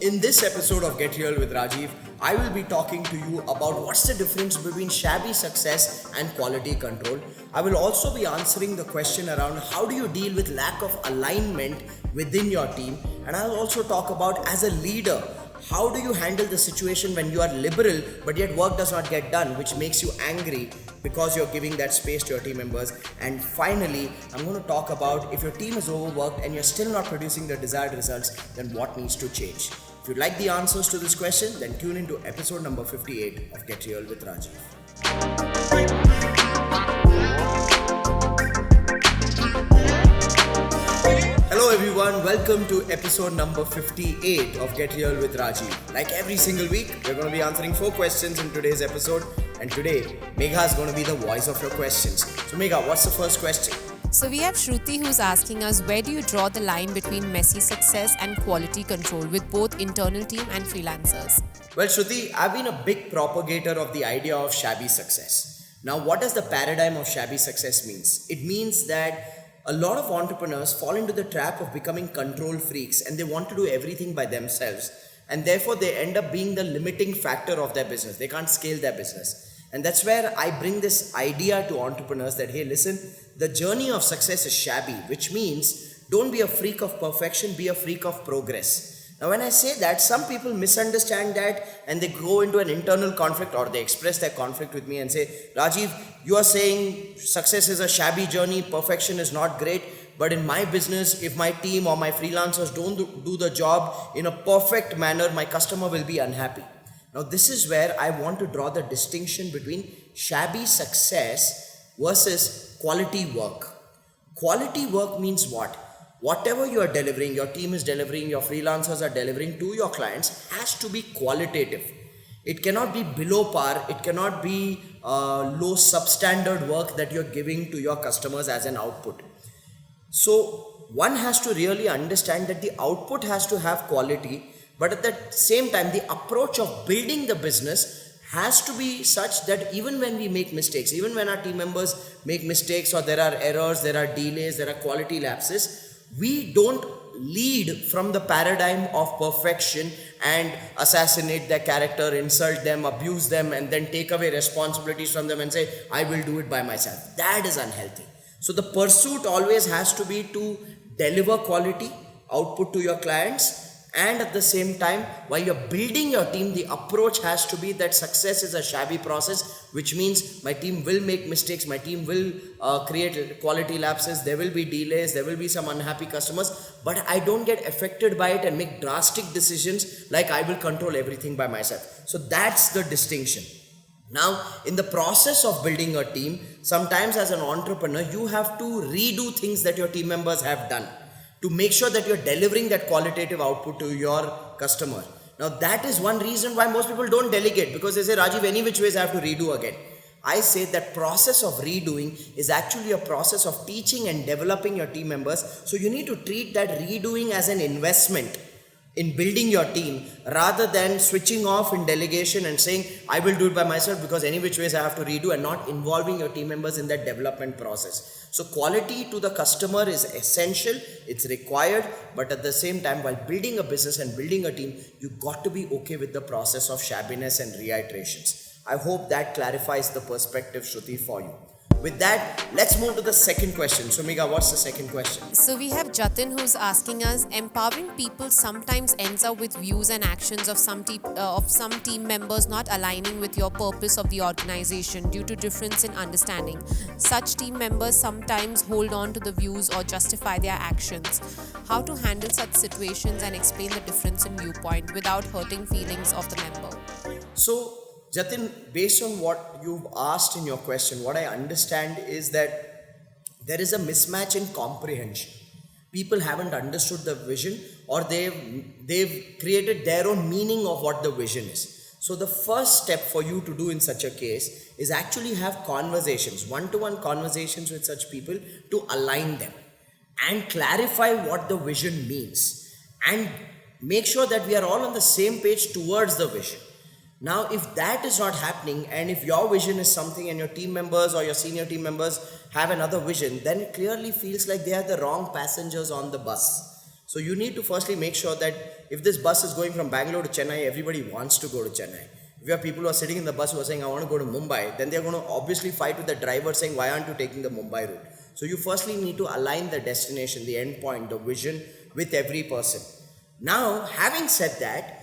In this episode of Get Real with Rajiv, I will be talking to you about what's the difference between shabby success and quality control. I will also be answering the question around how do you deal with lack of alignment within your team, and I'll also talk about, as a leader, how do you handle the situation when you are liberal but yet work does not get done, which makes you angry because you're giving that space to your team members. And finally, I'm going to talk about, if your team is overworked and you're still not producing the desired results, then what needs to change. If you'd like the answers to this question, then tune into episode number 58 of Get Real with Rajiv. Hello everyone, welcome to episode number 58 of Get Real with Rajiv. Like every single week, we're going to be answering 4 questions in today's episode, and today Megha is going to be the voice of your questions. So Megha, what's the first question? So we have Shruti who's asking us, where do you draw the line between messy success and quality control with both internal team and freelancers? Well Shruti, I've been a big propagator of the idea of shabby success. Now what does the paradigm of shabby success means? It means that a lot of entrepreneurs fall into the trap of becoming control freaks, and they want to do everything by themselves, and therefore they end up being the limiting factor of their business. They can't scale their business. And that's where I bring this idea to entrepreneurs that, hey, listen, the journey of success is shabby, which means don't be a freak of perfection, be a freak of progress. Now when I say that, some people misunderstand that and they go into an internal conflict, or they express their conflict with me and say, Rajiv, you are saying success is a shabby journey, perfection is not great, but in my business, if my team or my freelancers don't do the job in a perfect manner, my customer will be unhappy. Now this is where I want to draw the distinction between shabby success versus quality work. Quality work means what? Whatever you are delivering, your team is delivering, your freelancers are delivering to your clients has to be qualitative. It cannot be below par, it cannot be low substandard work that you're giving to your customers as an output. So one has to really understand that the output has to have quality, but at the same time, the approach of building the business has to be such that even when we make mistakes, even when our team members make mistakes, or there are errors, there are delays, there are quality lapses, we don't lead from the paradigm of perfection and assassinate their character, insult them, abuse them, and then take away responsibilities from them and say, I will do it by myself. That is unhealthy. So the pursuit always has to be to deliver quality output to your clients, and at the same time, while you're building your team, the approach has to be that success is a shabby process, which means my team will make mistakes, my team will create quality lapses, there will be delays, there will be some unhappy customers, but I don't get affected by it and make drastic decisions like I will control everything by myself. So that's the distinction. Now, in the process of building a team, sometimes as an entrepreneur, you have to redo things that your team members have done to make sure that you're delivering that qualitative output to your customer. Now that is one reason why most people don't delegate, because they say, Rajiv, any which ways I have to redo again. I say that process of redoing is actually a process of teaching and developing your team members. So you need to treat that redoing as an investment in building your team, rather than switching off in delegation and saying, I will do it by myself because any which ways I have to redo, and not involving your team members in that development process. So quality to the customer is essential, it's required, but at the same time, while building a business and building a team, you got to be okay with the process of shabbiness and reiterations. I hope that clarifies the perspective, Shruti, for you. With that, let's move to the second question. So Megha, what's the second question? So we have Jatin who's asking us, empowering people sometimes ends up with views and actions of some team members not aligning with your purpose of the organization due to difference in understanding. Such team members sometimes hold on to the views or justify their actions. How to handle such situations and explain the difference in viewpoint without hurting feelings of the member? So Jatin, based on what you've asked in your question, what I understand is that there is a mismatch in comprehension. People haven't understood the vision, or they've created their own meaning of what the vision is. So the first step for you to do in such a case is actually have conversations, one-to-one conversations with such people to align them and clarify what the vision means, and make sure that we are all on the same page towards the vision. Now, if that is not happening, and if your vision is something and your team members or your senior team members have another vision, then it clearly feels like they are the wrong passengers on the bus. So you need to firstly make sure that if this bus is going from Bangalore to Chennai, everybody wants to go to Chennai. If you have people who are sitting in the bus who are saying, I want to go to Mumbai, then they're going to obviously fight with the driver saying, why aren't you taking the Mumbai route? So you firstly need to align the destination, the end point, the vision with every person. Now, having said that,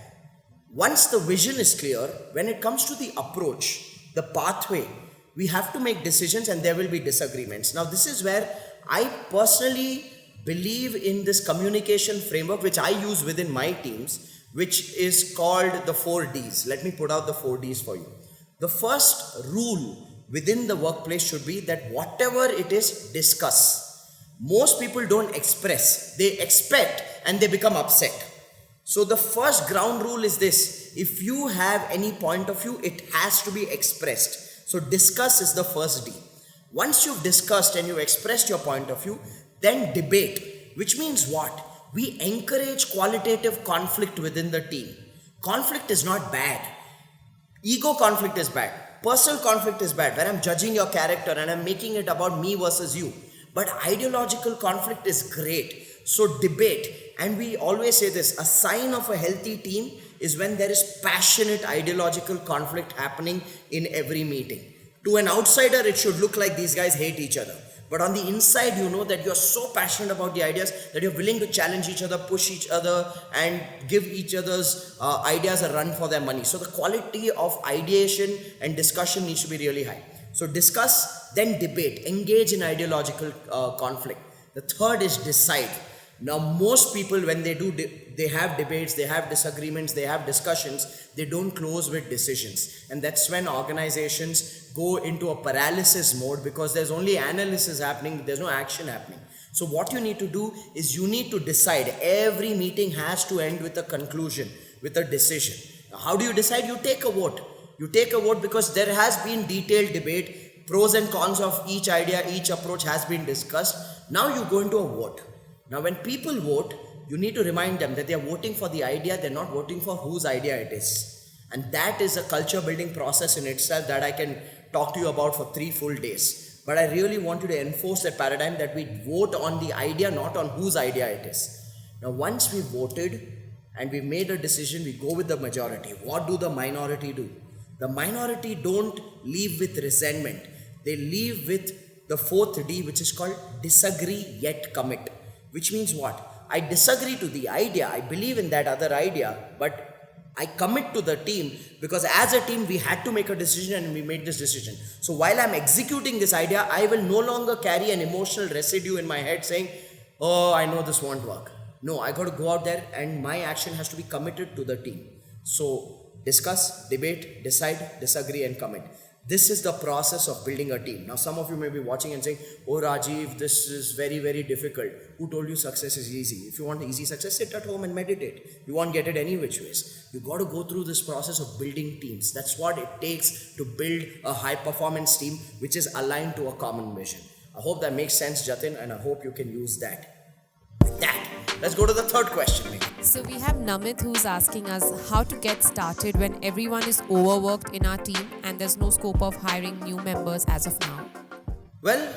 once the vision is clear, when it comes to the approach, the pathway, we have to make decisions and there will be disagreements. Now, this is where I personally believe in this communication framework, which I use within my teams, which is called the 4Ds. Let me put out the 4Ds for you. The first rule within the workplace should be that whatever it is, discuss. Most people don't express, they expect and they become upset. So the first ground rule is this: if you have any point of view, it has to be expressed. So discuss is the first D. Once you've discussed and you've expressed your point of view, then debate, which means what? We encourage qualitative conflict within the team. Conflict is not bad. Ego conflict is bad. Personal conflict is bad, where I'm judging your character and I'm making it about me versus you. But ideological conflict is great. So debate. And we always say this, a sign of a healthy team is when there is passionate ideological conflict happening in every meeting. To an outsider, it should look like these guys hate each other. But on the inside, you know that you're so passionate about the ideas that you're willing to challenge each other, push each other, and give each other's ideas a run for their money. So the quality of ideation and discussion needs to be really high. So discuss, then debate, engage in ideological conflict. The third is decide. Now, most people, when they do, they have debates, they have disagreements, they have discussions, they don't close with decisions. And that's when organizations go into a paralysis mode, because there's only analysis happening, there's no action happening. So what you need to do is you need to decide. Every meeting has to end with a conclusion, with a decision. Now, how do you decide? You take a vote. You take a vote because there has been detailed debate, pros and cons of each idea, each approach has been discussed. Now you go into a vote. Now, when people vote, you need to remind them that they are voting for the idea, they're not voting for whose idea it is. And that is a culture building process in itself that I can talk to you about for 3 full days. But I really want you to enforce that paradigm that we vote on the idea, not on whose idea it is. Now, once we voted and we made a decision, we go with the majority. What do the minority do? The minority don't leave with resentment. They leave with the 4th D, which is called disagree yet commit. Which means what? I disagree to the idea, I believe in that other idea, but I commit to the team because as a team we had to make a decision and we made this decision. So while I'm executing this idea, I will no longer carry an emotional residue in my head saying, oh, I know this won't work. No, I got to go out there and my action has to be committed to the team. So discuss, debate, decide, disagree and commit. This is the process of building a team. Now, some of you may be watching and saying, oh, Rajiv, this is very, very difficult. Who told you success is easy? If you want easy success, sit at home and meditate. You won't get it any which ways. You got to go through this process of building teams. That's what it takes to build a high performance team, which is aligned to a common vision. I hope that makes sense, Jatin, and I hope you can use that. With that, let's go to the third question. So we have Namit who's asking us how to get started when everyone is overworked in our team and there's no scope of hiring new members as of now. Well,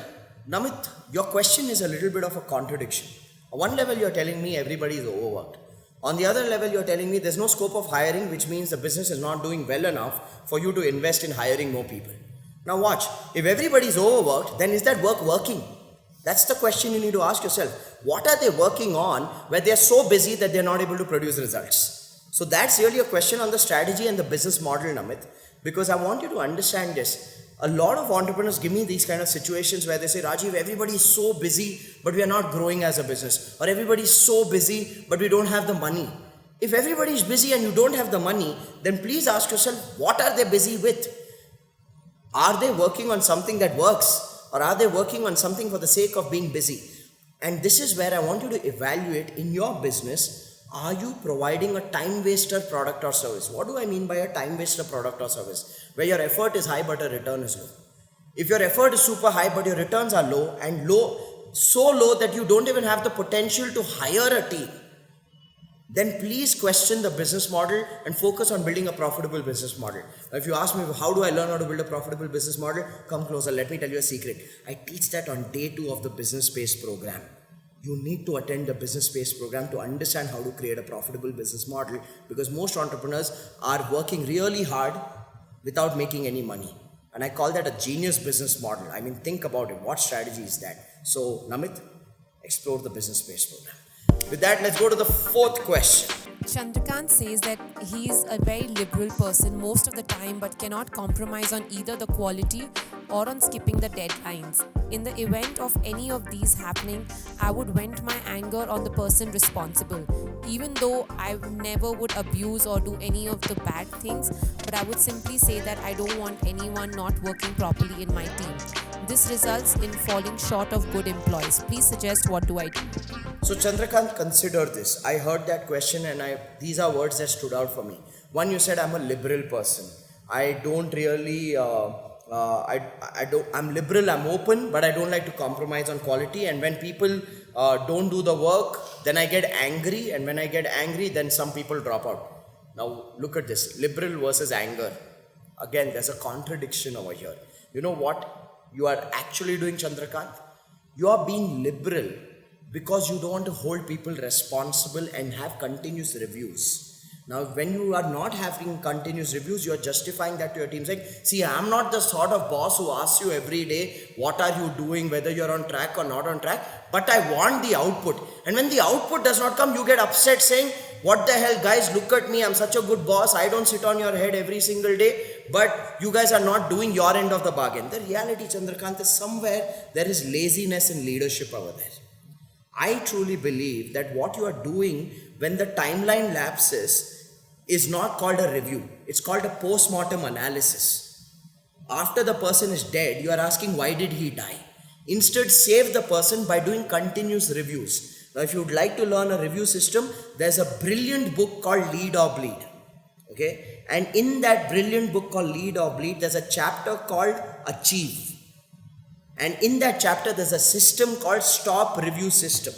Namit, your question is a little bit of a contradiction. On one level, you're telling me everybody is overworked. On the other level, you're telling me there's no scope of hiring, which means the business is not doing well enough for you to invest in hiring more people. Now watch, if everybody is overworked, then is that work working? That's the question you need to ask yourself. What are they working on where they're so busy that they're not able to produce results? So that's really a question on the strategy and the business model, Namit, because I want you to understand this. A lot of entrepreneurs give me these kind of situations where they say, Rajiv, everybody is so busy, but we are not growing as a business. Or everybody is so busy, but we don't have the money. If everybody is busy and you don't have the money, then please ask yourself, what are they busy with? Are they working on something that works? Or are they working on something for the sake of being busy? And this is where I want you to evaluate in your business, are you providing a time waster product or service? What do I mean by a time waster product or service? Where your effort is high but a return is low. If your effort is super high but your returns are low and so low that you don't even have the potential to hire a team, then please question the business model and focus on building a profitable business model. Now, if you ask me, how do I learn how to build a profitable business model? Come closer, let me tell you a secret. I teach that on day 2 of the Business Space program. you need to attend the business space program to understand how to create a profitable business model, because most entrepreneurs are working really hard without making any money. And I call that a genius business model. I mean, think about it. What strategy is that? So, Namit, explore the business space program. With that, let's go to the fourth question. Chandrakant says that he is a very liberal person most of the time but cannot compromise on either the quality or on skipping the deadlines. In the event of any of these happening, I would vent my anger on the person responsible. Even though I never would abuse or do any of the bad things, but I would simply say that I don't want anyone not working properly in my team. This results in falling short of good employees. Please suggest what do I do? So Chandrakant, consider this. I heard that question and these are words that stood out for me. One, you said I'm a liberal person. I don't really, I'm liberal, I'm open, but I don't like to compromise on quality. And when people don't do the work, then I get angry. And when I get angry, then some people drop out. Now look at this, liberal versus anger. Again, there's a contradiction over here. You know what you are actually doing, Chandrakant? You are being liberal because you don't want to hold people responsible and have continuous reviews. Now, when you are not having continuous reviews, you are justifying that to your team, saying, see, I'm not the sort of boss who asks you every day, what are you doing, whether you're on track or not on track, but I want the output. And when the output does not come, you get upset saying, what the hell, guys, look at me, I'm such a good boss, I don't sit on your head every single day, but you guys are not doing your end of the bargain. The reality, Chandrakant, is somewhere there is laziness in leadership over there. I truly believe that what you are doing when the timeline lapses is not called a review. It's called a post-mortem analysis. After the person is dead, you are asking why did he die? Instead, save the person by doing continuous reviews. Now, if you would like to learn a review system, there's a brilliant book called Lead or Bleed. Okay? And in that brilliant book called Lead or Bleed, there's a chapter called Achieve. And in that chapter, there's a system called Stop Review System,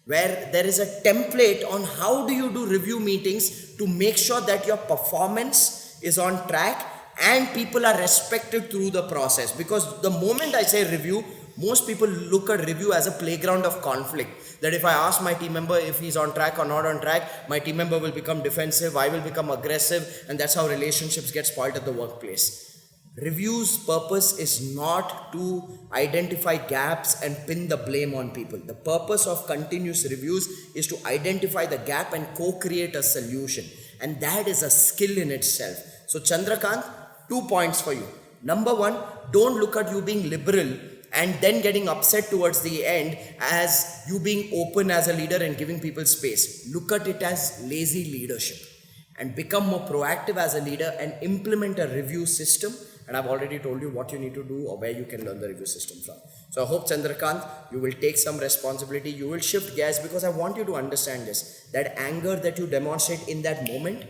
where there is a template on how do you do review meetings to make sure that your performance is on track and people are respected through the process. Because the moment I say review, most people look at review as a playground of conflict. That if I ask my team member if he's on track or not on track, my team member will become defensive, I will become aggressive, and that's how relationships get spoiled at the workplace. Review's purpose is not to identify gaps and pin the blame on people. The purpose of continuous reviews is to identify the gap and co-create a solution. And that is a skill in itself. So Chandrakant, 2 points for you. Number one, don't look at you being liberal and then getting upset towards the end as you being open as a leader and giving people space. Look at it as lazy leadership and become more proactive as a leader and implement a review system. And I've already told you what you need to do or where you can learn the review system from. So I hope, Chandrakant, you will take some responsibility. You will shift gears, because I want you to understand this. That anger that you demonstrate in that moment,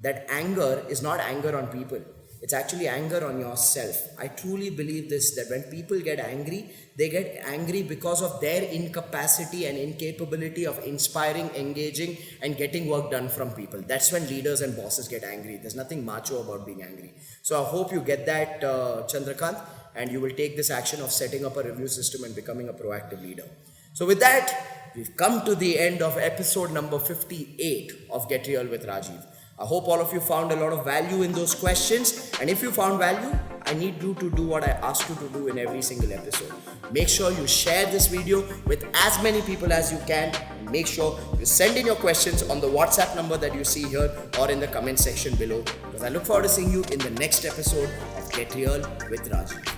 that anger is not anger on people. It's actually anger on yourself. I truly believe this, that when people get angry, they get angry because of their incapacity and incapability of inspiring, engaging, and getting work done from people. That's when leaders and bosses get angry. There's nothing macho about being angry. So I hope you get that, Chandrakant, and you will take this action of setting up a review system and becoming a proactive leader. So with that, we've come to the end of episode number 58 of Get Real with Rajiv. I hope all of you found a lot of value in those questions. And if you found value, I need you to do what I asked you to do in every single episode. Make sure you share this video with as many people as you can. And make sure you send in your questions on the WhatsApp number that you see here or in the comment section below. Because I look forward to seeing you in the next episode of Get Real with Rajiv.